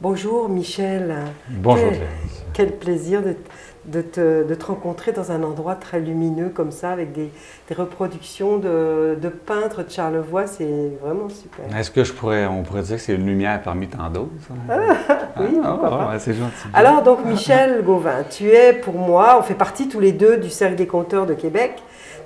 Bonjour Michel. Bonjour Quel, Thérèse. quel plaisir de te rencontrer dans un endroit très lumineux comme ça, avec des reproductions de peintres de Charlevoix, c'est vraiment super. Est-ce que on pourrait dire que c'est une lumière parmi tant d'autres? Oui, pourquoi pas. Ouais, c'est gentil. Alors donc Michel Gauvin, tu es pour moi, on fait partie tous les deux du Cercle des conteurs de Québec,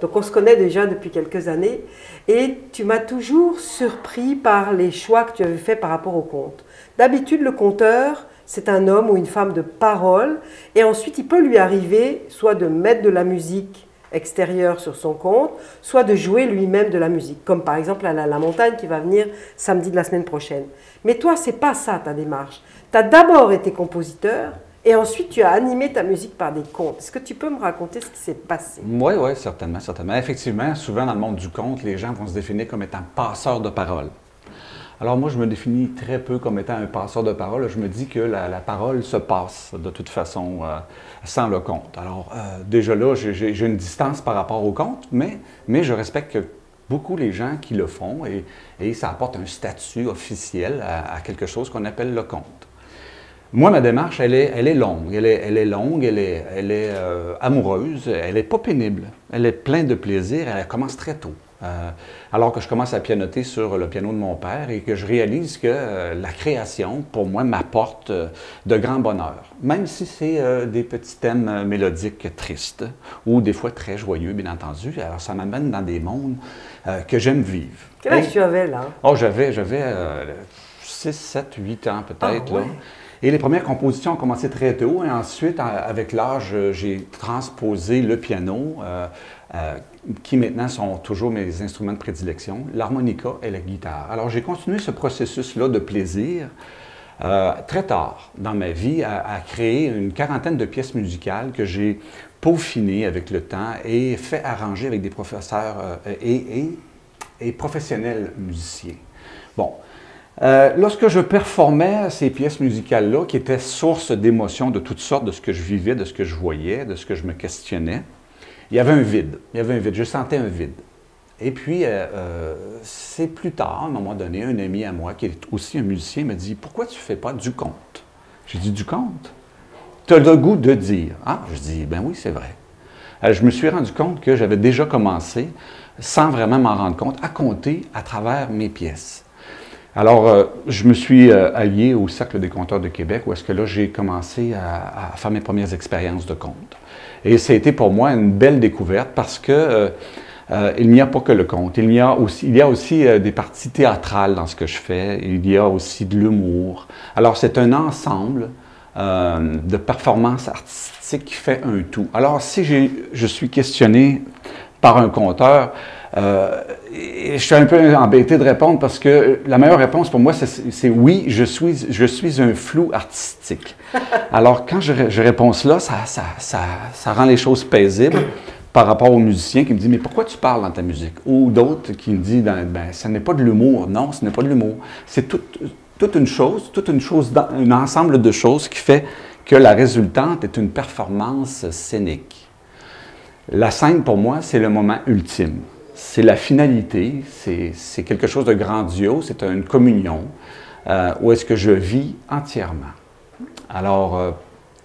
donc on se connaît déjà depuis quelques années, et tu m'as toujours surpris par les choix que tu avais faits par rapport au conte. D'habitude, le conteur, c'est un homme ou une femme de parole, et ensuite il peut lui arriver soit de mettre de la musique extérieure sur son conte, soit de jouer lui-même de la musique, comme par exemple à la montagne qui va venir samedi de la semaine prochaine. Mais toi, c'est pas ça ta démarche. Tu as d'abord été compositeur, et ensuite tu as animé ta musique par des contes. Est-ce que tu peux me raconter ce qui s'est passé? Oui, oui, certainement, certainement. Effectivement, souvent dans le monde du conte, les gens vont se définir comme étant passeurs de parole. Alors moi, je me définis très peu comme étant un passeur de parole. Je me dis que la parole se passe de toute façon sans le conte. Alors déjà là, j'ai une distance par rapport au conte, mais je respecte beaucoup les gens qui le font et ça apporte un statut officiel à quelque chose qu'on appelle le conte. Moi, ma démarche, elle est longue. Elle est longue, elle est amoureuse, elle n'est pas pénible. Elle est pleine de plaisir, elle commence très tôt. Alors que je commence à pianoter sur le piano de mon père et que je réalise que la création, pour moi, m'apporte de grands bonheurs. Même si c'est des petits thèmes mélodiques tristes ou des fois très joyeux, bien entendu. Alors, ça m'amène dans des mondes que j'aime vivre. Quel âge tu avais là? Oh, j'avais 6, 7, 8 ans peut-être. Ah, ouais. Là. Et les premières compositions ont commencé très tôt et ensuite, avec l'âge, j'ai transposé le piano, qui maintenant sont toujours mes instruments de prédilection, l'harmonica et la guitare. Alors j'ai continué ce processus-là de plaisir très tard dans ma vie à créer une quarantaine de pièces musicales que j'ai peaufinées avec le temps et fait arranger avec des professeurs et professionnels musiciens. Bon. Lorsque je performais ces pièces musicales-là, qui étaient source d'émotions de toutes sortes, de ce que je vivais, de ce que je voyais, de ce que je me questionnais, il y avait un vide. Il y avait un vide. Je sentais un vide. Et puis, c'est plus tard, à un moment donné, un ami à moi, qui est aussi un musicien, me dit « Pourquoi tu ne fais pas du conte? » J'ai dit « Du conte? Tu as le goût de dire. » Ah, je dis « Ben oui, c'est vrai. » Je me suis rendu compte que j'avais déjà commencé, sans vraiment m'en rendre compte, à compter à travers mes pièces. Alors, je me suis allié au Cercle des conteurs de Québec, où est-ce que là, j'ai commencé à faire mes premières expériences de conte. Et ça a été pour moi une belle découverte parce que il n'y a pas que le conte. Il y a aussi des parties théâtrales dans ce que je fais. Il y a aussi de l'humour. Alors, c'est un ensemble de performances artistiques qui fait un tout. Alors, si je suis questionné par un conteur, et je suis un peu embêté de répondre parce que la meilleure réponse pour moi, c'est oui, je suis un flou artistique. Alors, quand je réponds cela, ça rend les choses paisibles par rapport aux musiciens qui me disent « Mais pourquoi tu parles dans ta musique? » Ou d'autres qui me disent « Ben, ce n'est pas de l'humour. » Non, ce n'est pas de l'humour. C'est toute une chose, un ensemble de choses qui fait que la résultante est une performance scénique. La scène, pour moi, c'est le moment ultime. C'est la finalité, c'est quelque chose de grandiose, c'est une communion où est-ce que je vis entièrement. Alors,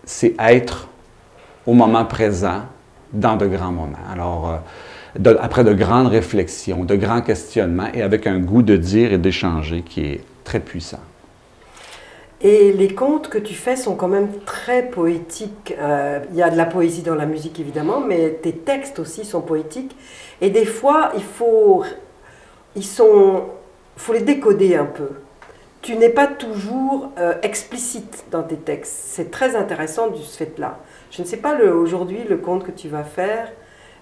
c'est être au moment présent dans de grands moments. Alors, après de grandes réflexions, de grands questionnements et avec un goût de dire et d'échanger qui est très puissant. Et les contes que tu fais sont quand même très poétiques. Il y a de la poésie dans la musique évidemment, mais tes textes aussi sont poétiques. Et des fois, il faut les décoder un peu. Tu n'es pas toujours explicite dans tes textes. C'est très intéressant de ce fait-là. Je ne sais pas aujourd'hui le conte que tu vas faire,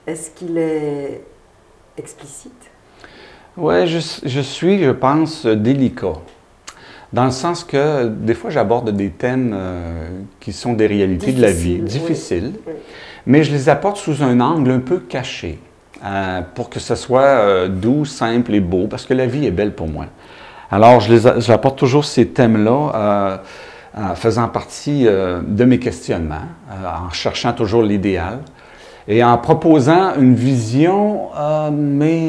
est-ce qu'il est explicite? Oui, je pense, délicat. Dans le sens que, des fois, j'aborde des thèmes qui sont des réalités de la vie, difficiles, oui. Mais je les apporte sous un angle un peu caché, pour que ce soit doux, simple et beau, parce que la vie est belle pour moi. Alors, j'apporte toujours ces thèmes-là, faisant partie de mes questionnements, en cherchant toujours l'idéal. Et en proposant une vision, mais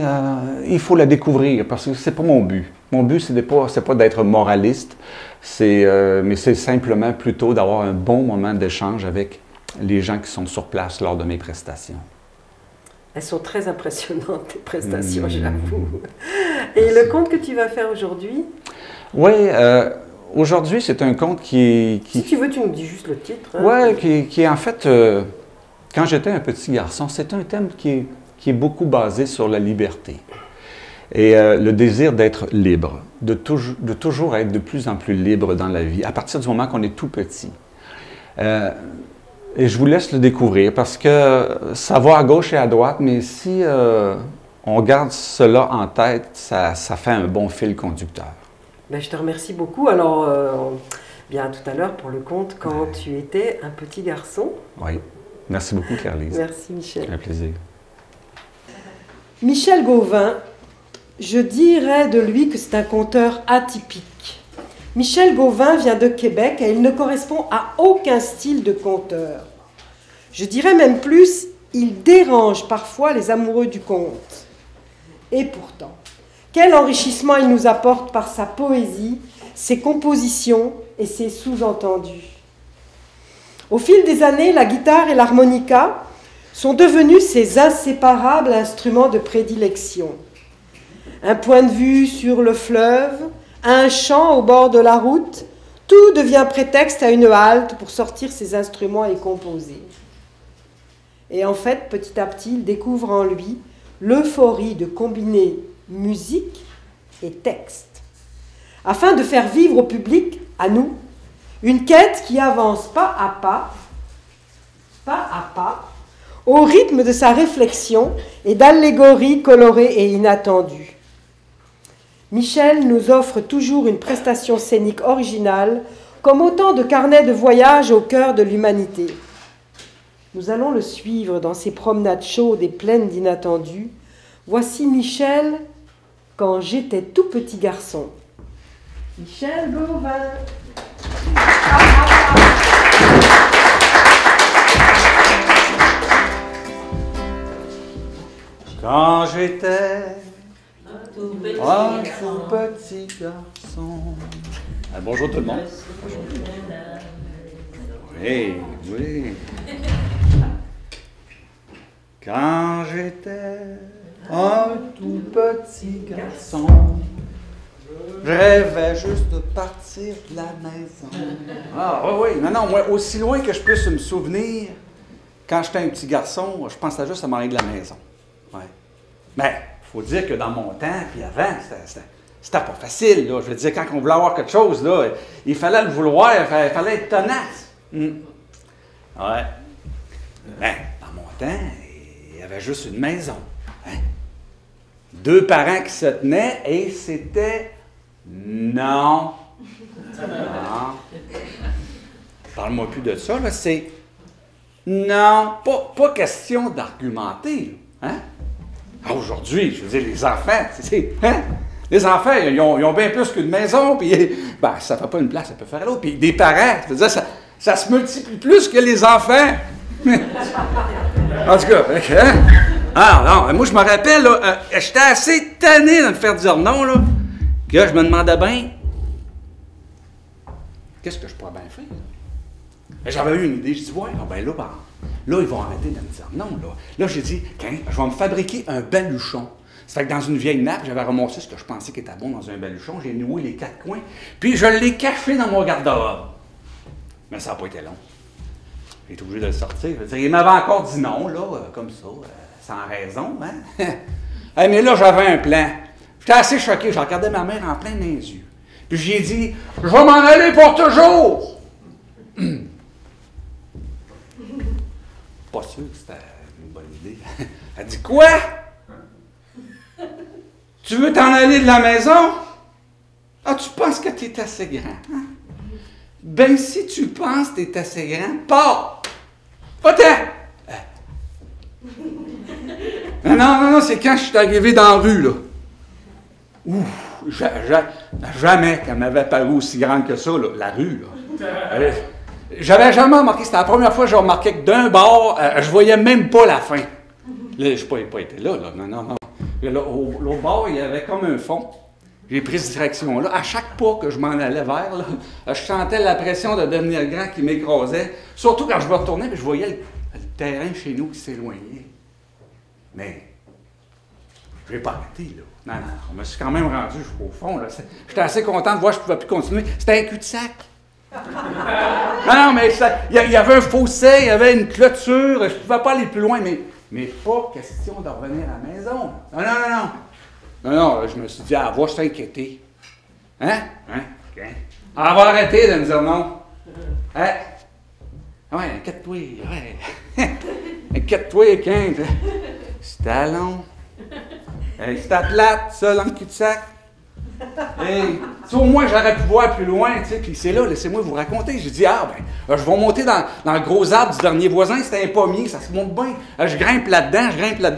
il faut la découvrir parce que c'est pas mon but. Mon but, c'est pas d'être moraliste, mais c'est simplement plutôt d'avoir un bon moment d'échange avec les gens qui sont sur place lors de mes prestations. Elles sont très impressionnantes, tes prestations, j'avoue. Et le conte que tu vas faire aujourd'hui? Oui, aujourd'hui, c'est un conte qui... Si tu veux, tu nous dis juste le titre. Hein, oui, qui est en fait... quand j'étais un petit garçon, c'est un thème qui est beaucoup basé sur la liberté. Et le désir d'être libre, de toujours être de plus en plus libre dans la vie, à partir du moment qu'on est tout petit. Et je vous laisse le découvrir parce que ça va à gauche et à droite, mais si on garde cela en tête, ça fait un bon fil conducteur. Ben, je te remercie beaucoup. Alors, bien tout à l'heure pour le conte quand tu étais un petit garçon. Oui. Merci beaucoup, Claire-Lise. Merci, Michel. Un plaisir. Michel Gauvin, je dirais de lui que c'est un conteur atypique. Michel Gauvin vient de Québec et il ne correspond à aucun style de conteur. Je dirais même plus, il dérange parfois les amoureux du conte. Et pourtant, quel enrichissement il nous apporte par sa poésie, ses compositions et ses sous-entendus. Au fil des années, la guitare et l'harmonica sont devenus ses inséparables instruments de prédilection. Un point de vue sur le fleuve, un chant au bord de la route, tout devient prétexte à une halte pour sortir ses instruments et composer. Et en fait, petit à petit, il découvre en lui l'euphorie de combiner musique et texte, afin de faire vivre au public, à nous, une quête qui avance pas à pas, au rythme de sa réflexion et d'allégories colorées et inattendues. Michel nous offre toujours une prestation scénique originale, comme autant de carnets de voyage au cœur de l'humanité. Nous allons le suivre dans ses promenades chaudes et pleines d'inattendus. Voici Michel quand j'étais tout petit garçon. Michel Gauvin. Quand j'étais un tout petit garçon. Bonjour tout le monde. Oui, oui. Quand j'étais un tout petit garçon, je rêvais juste de partir de la maison. Ah oui, oui. Non, moi, aussi loin que je puisse me souvenir, quand j'étais un petit garçon, je pensais juste à m'en aller de la maison. Ouais. Mais il faut dire que dans mon temps, puis avant, c'était pas facile. Là. Je veux dire, quand on voulait avoir quelque chose, là, il fallait le vouloir, il fallait être tenace. Ouais. Ben, dans mon temps, il y avait juste une maison. Hein? 2 parents qui se tenaient et c'était non. Non. Parle-moi plus de ça, là. C'est non, pas question d'argumenter. Hein? Aujourd'hui, je veux dire, les enfants, hein? Les enfants, ils ont bien plus qu'une maison, puis ben, ça ne fait pas une place, ça peut faire l'autre. Puis des parents, je veux dire, ça se multiplie plus que les enfants. En tout cas, hein? Ah non, moi je me rappelle, là, j'étais assez tanné de me faire dire non, là, que je me demandais bien, qu'est-ce que je pourrais bien faire? J'avais eu une idée, je dis, ouais, ben là, ils vont arrêter de me dire non, là. Là, j'ai dit, je vais me fabriquer un baluchon. Ça fait que dans une vieille nappe, j'avais ramassé ce que je pensais qui était bon dans un baluchon, j'ai noué les 4 coins, puis je l'ai caché dans mon garde-robe. Mais ça n'a pas été long. J'ai été obligé de le sortir. Je veux dire, il m'avait encore dit non, là, comme ça, sans raison, hein? Hey, mais là, j'avais un plan. J'étais assez choqué, j'ai regardé ma mère en plein dans les yeux. Puis j'ai dit, je vais m'en aller pour toujours! Pas sûr que c'était une bonne idée. Elle dit, quoi? Tu veux t'en aller de la maison? Ah, tu penses que tu es assez grand, hein? Ben, si tu penses que tu es assez grand, pars! Va-t'en! Non, c'est quand je suis arrivé dans la rue, là. Ouf, jamais qu'elle m'avait paru aussi grande que ça, là, la rue, là. J'avais jamais remarqué, c'était la première fois que j'ai remarqué que d'un bord, je voyais même pas la fin. Là, je n'ai pas été là, non. L'autre bord, il y avait comme un fond. J'ai pris cette direction-là. À chaque pas que je m'en allais vers, là, je sentais la pression de devenir grand qui m'écrasait. Surtout quand je me retournais, je voyais le terrain chez nous qui s'éloignait. Mais, je n'ai pas arrêté, là. Non, on me suis quand même rendu jusqu'au fond, là. J'étais assez content de voir que je ne pouvais plus continuer. C'était un cul-de-sac. Non, mais il y avait un fossé, il y avait une clôture, je ne pouvais pas aller plus loin, mais pas question de revenir à la maison. Non, je me suis dit, elle va s'inquiéter. Hein? Elle va arrêter de me dire non. Hein? Ouais, inquiète-toi, ouais. Inquiète-toi, Quinte. C'était long. C'était plate, ça, dans le cul-de-sac. Hey, au moins, j'aurais pu voir plus loin, tu sais, puis c'est là, laissez-moi vous raconter. J'ai dit, je vais monter dans le gros arbre du dernier voisin, c'était un pommier, ça se monte bien. Je grimpe là-dedans.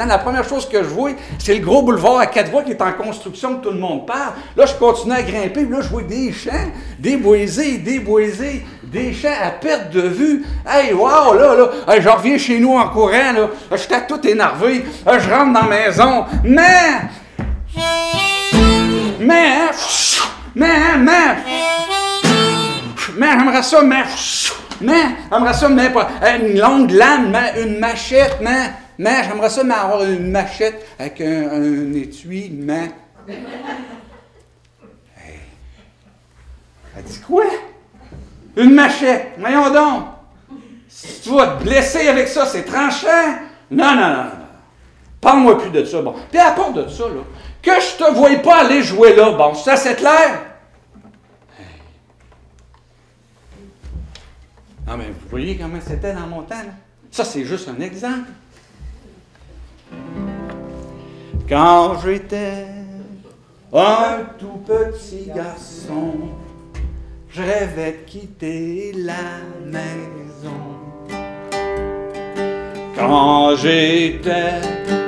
La première chose que je vois, c'est le gros boulevard à 4 voies qui est en construction, que tout le monde parle. Là, je continue à grimper, puis là, je vois des champs, des boisés, des champs à perte de vue. Hey, wow, là, je reviens chez nous en courant, là, j'étais tout énervé, je rentre dans la maison, mais j'aimerais ça, mais pas une longue lame, une machette, j'aimerais ça, avoir une machette avec un étui, Hey. Elle dit quoi? Une machette, voyons donc. Si tu vas te blesser avec ça, c'est tranchant. Non. Parle-moi plus de ça, bon. Puis à part de ça, là, que je te voie pas aller jouer là, bon, ça c'est clair? Non, mais vous voyez comment c'était dans mon temps, là? Ça, c'est juste un exemple. Quand j'étais un tout petit garçon, je rêvais de quitter la maison. Quand j'étais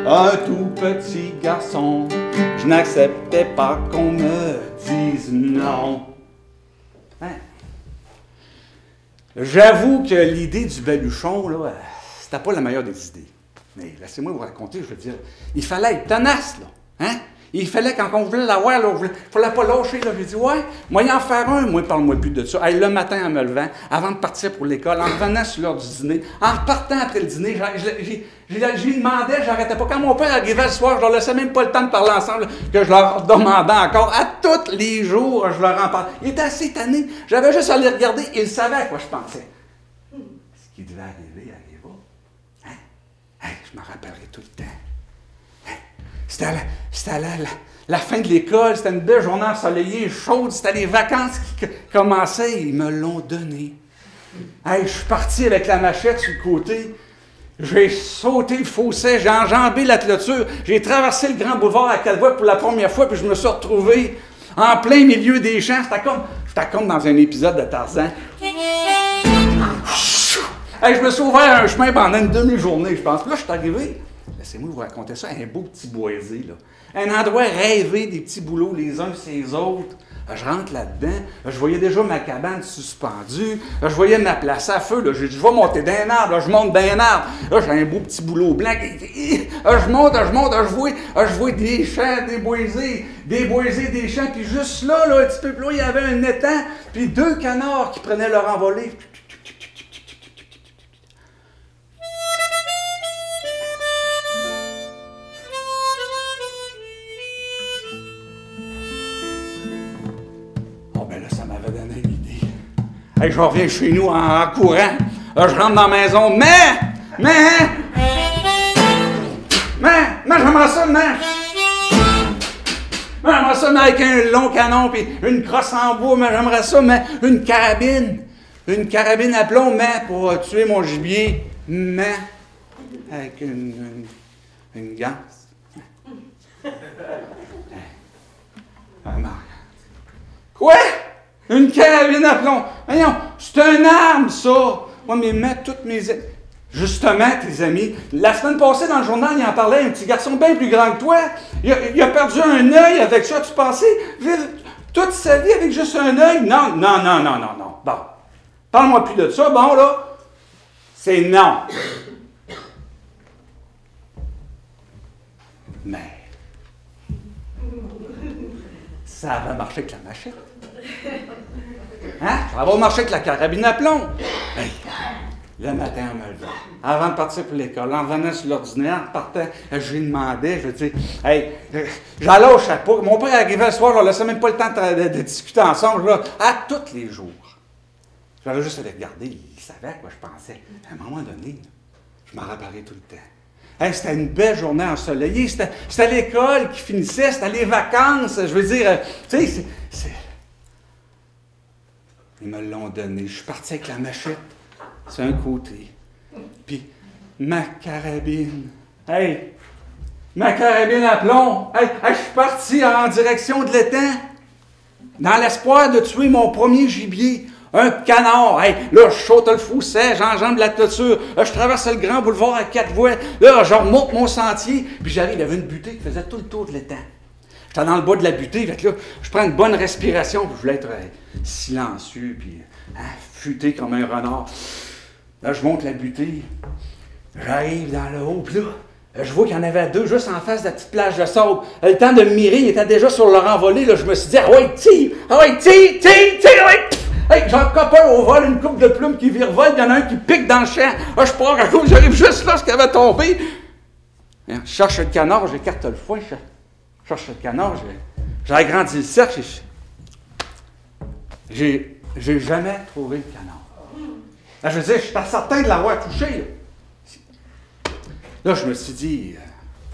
un tout petit garçon, je n'acceptais pas qu'on me dise non. Hein? J'avoue que l'idée du baluchon, là, c'était pas la meilleure des idées. Mais laissez-moi vous raconter, je veux dire, il fallait être tenace, là. Hein? Il fallait, quand on voulait l'avoir, il ne fallait pas lâcher. J'ai dit, ouais, moi, y en faire un, moi, parle-moi plus de ça. Hey, le matin, en me levant, avant de partir pour l'école, en revenant sur l'heure du dîner, en repartant après le dîner, j'y demandais, j'arrêtais pas. Quand mon père arrivait le soir, je leur laissais même pas le temps de parler ensemble, que je leur demandais encore. À tous les jours, je leur en parlais. Il était assez tanné. J'avais juste à les regarder, il savait à quoi je pensais. Ce qui devait arriver, arriva. Hein? Hey, je m'en rappellerai tout le temps. C'était la fin de l'école, c'était une belle journée ensoleillée, chaude, c'était les vacances qui commençaient, ils me l'ont donné. Hey, je suis parti avec la machette sur le côté, j'ai sauté le fossé, j'ai enjambé la clôture, j'ai traversé le grand boulevard à 4 voies pour la première fois, puis je me suis retrouvé en plein milieu des champs, j'étais comme dans un épisode de Tarzan. Hey, je me suis ouvert un chemin pendant une demi-journée, je pense. Puis là, je suis arrivé. Laissez-moi vous raconter ça, un beau petit boisé, là. Un endroit rêvé, des petits boulots les uns sur les autres. Je rentre là-dedans, je voyais déjà ma cabane suspendue, je voyais ma place à feu, là. J'ai dit, je vais monter d'un arbre, là, je monte d'un arbre. Là, j'ai un beau petit boulot blanc. Je monte, je vois des champs, des boisés, des champs. Puis juste là, un petit peu plus loin, il y avait un étang, puis 2 canards qui prenaient leur envolée. Hey, je reviens chez nous en courant. Je rentre dans la maison. Mais, j'aimerais ça, j'aimerais ça, avec un long canon, puis une crosse en bois, mais j'aimerais ça, une carabine. Une carabine à plomb, pour tuer mon gibier, avec une ganse. Quoi? Une carabine à plomb. Voyons, c'est un arme, ça. Moi, mais toutes mes... Justement, tes amis, la semaine passée, dans le journal, il en parlait, un petit garçon bien plus grand que toi. Il a perdu un œil avec ça. Tu pensais vivre toute sa vie avec juste un œil? Non. Bon. Parle-moi plus de ça. Bon, là, c'est non. Mais ça va marcher avec la machette. Hein? Ça va marcher avec la carabine à plomb. Hey, le matin, en me levant, avant de partir pour l'école, en venant sur l'ordinaire, partais, je lui demandais, je dis, hey, j'allais au chapeau. Mon père arrivait le soir, je ne laissais même pas le temps de discuter ensemble, là, à tous les jours. J'allais juste le regarder, il savait à quoi je pensais. À un moment donné, je m'en rappelais tout le temps. Hey, c'était une belle journée ensoleillée, c'était l'école qui finissait, c'était les vacances, je veux dire, tu sais, ils me l'ont donné, je suis parti avec la machette. C'est un côté. Puis, ma carabine. Hey! Ma carabine à plomb. Hey, je suis parti en direction de l'étang. Dans l'espoir de tuer mon premier gibier. Un canard. Hey, là, je saute le fousset, j'enjambe la clôture. Je traverse le grand boulevard à 4 voies. Là, je remonte mon sentier. Puis j'arrive, il y avait une butée qui faisait tout le tour de l'étang. J'étais dans le bas de la butée. Fait que là, je prends une bonne respiration. Puis je voulais être silencieux. Puis futé comme un renard. Là, je monte la butée, j'arrive dans le haut, puis là, je vois qu'il y en avait deux juste en face de la petite plage de sable. Le temps de me mirer, il était déjà sur leur envolée, là, je me suis dit, ah ouais, tire, ah ouais, tire, ah ouais. Hey, j'en cope un au vol, une coupe de plumes qui virevolte, il y en a un qui pique dans le champ. Ah, je pars à gauche, j'arrive juste là, ce qui avait tombé. Je cherche le canard, j'écarte le foin, je cherche le canard, j'ai agrandi le cercle, j'ai jamais trouvé le canard. Là, je veux dire, je suis pas certain de l'avoir touché. Là, je me suis dit,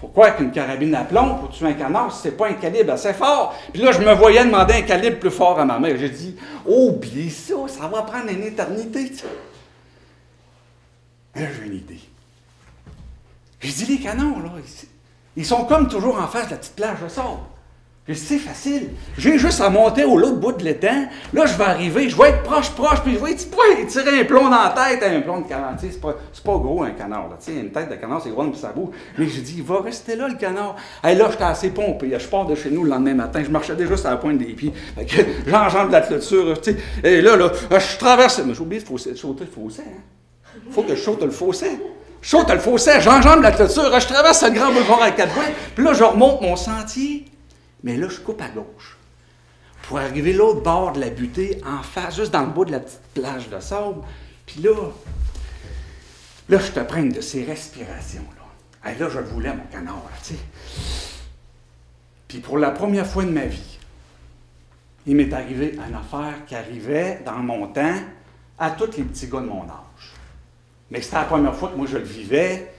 pourquoi avec une carabine à plomb pour tuer un canard si c'est pas un calibre assez fort? Puis là, je me voyais demander un calibre plus fort à ma mère. J'ai dit, oublie ça, ça va prendre une éternité. Là, j'ai une idée. J'ai dit, les canards, là, ils sont comme toujours en face de la petite plage de sable. J'ai dit, c'est facile. J'ai juste à monter au l'autre bout de l'étang. Là, je vais arriver, je vais être proche, puis je vais tirer un plomb dans la tête. Un plomb de canard, c'est pas gros un canard. Là. Une tête de canard, c'est gros, puis ça bouge. Mais j'ai dit, il va rester là, le canard. Et là, j'étais assez pompé. Je pars de chez nous le lendemain matin. Je marchais déjà sur la pointe des pieds. J'enjambe la clôture. Et là, je traverse. Mais j'ai oublié de sauter le fossé. Hein? Faut que je saute le fossé. Je saute le fossé, j'enjambe la clôture. Je traverse le grand boulevard à 4 voies. Puis là, je remonte mon sentier. Mais là, je coupe à gauche pour arriver l'autre bord de la butée, en face, juste dans le bout de la petite plage de sable. Puis là, je te prenne de ces respirations-là. Et là, je le voulais, mon canard, tu sais. Puis pour la première fois de ma vie, il m'est arrivé une affaire qui arrivait dans mon temps à tous les petits gars de mon âge. Mais c'était la première fois que moi, je le vivais.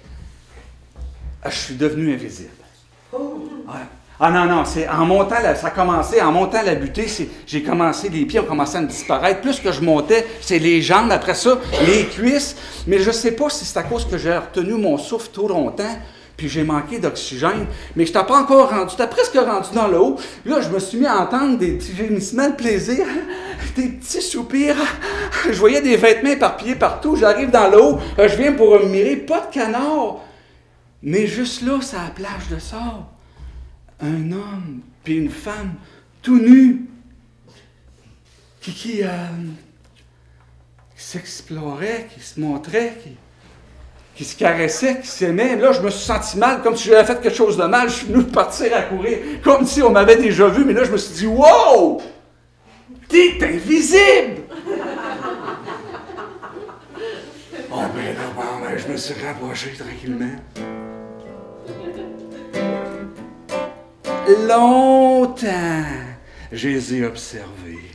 Je suis devenu invisible. Ouais. Ah non, c'est en montant, ça a commencé, en montant la butée, j'ai commencé, les pieds ont commencé à me disparaître. Plus que je montais, c'est les jambes, après ça, les cuisses. Mais je ne sais pas si c'est à cause que j'ai retenu mon souffle trop longtemps, puis j'ai manqué d'oxygène. Mais je n'étais pas encore rendu, j'étais presque rendu dans le haut. Là, je me suis mis à entendre des petits gémissements de plaisir, des petits soupirs. Je voyais des vêtements éparpillés partout. J'arrive dans le haut, je viens pour me mirer, pas de canard. Mais juste là, c'est la plage de sable. Un homme puis une femme tout nus qui s'exploraient, qui se montraient, qui se caressaient, qui s'aimaient. Là, je me suis senti mal, comme si j'avais fait quelque chose de mal. Je suis venu partir à courir, comme si on m'avait déjà vu. Mais là, je me suis dit, wow! T'es invisible! Oh, ben là, je me suis rapproché tranquillement. Longtemps, je les ai observés.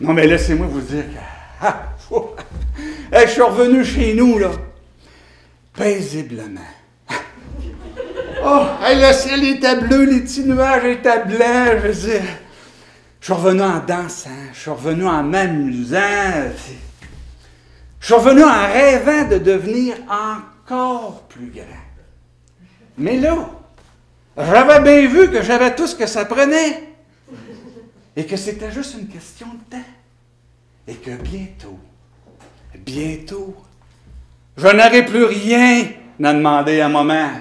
Non, mais laissez-moi vous dire que... Hey, je suis revenu chez nous, là, paisiblement. Oh, hey, le ciel était bleu, les petits nuages étaient blancs, je veux dire. Je suis revenu en dansant, je suis revenu en m'amusant. Je suis revenu en rêvant de devenir encore plus grand. Mais là, j'avais bien vu que j'avais tout ce que ça prenait. Et que c'était juste une question de temps. Et que bientôt, je n'aurai plus rien à demander à maman.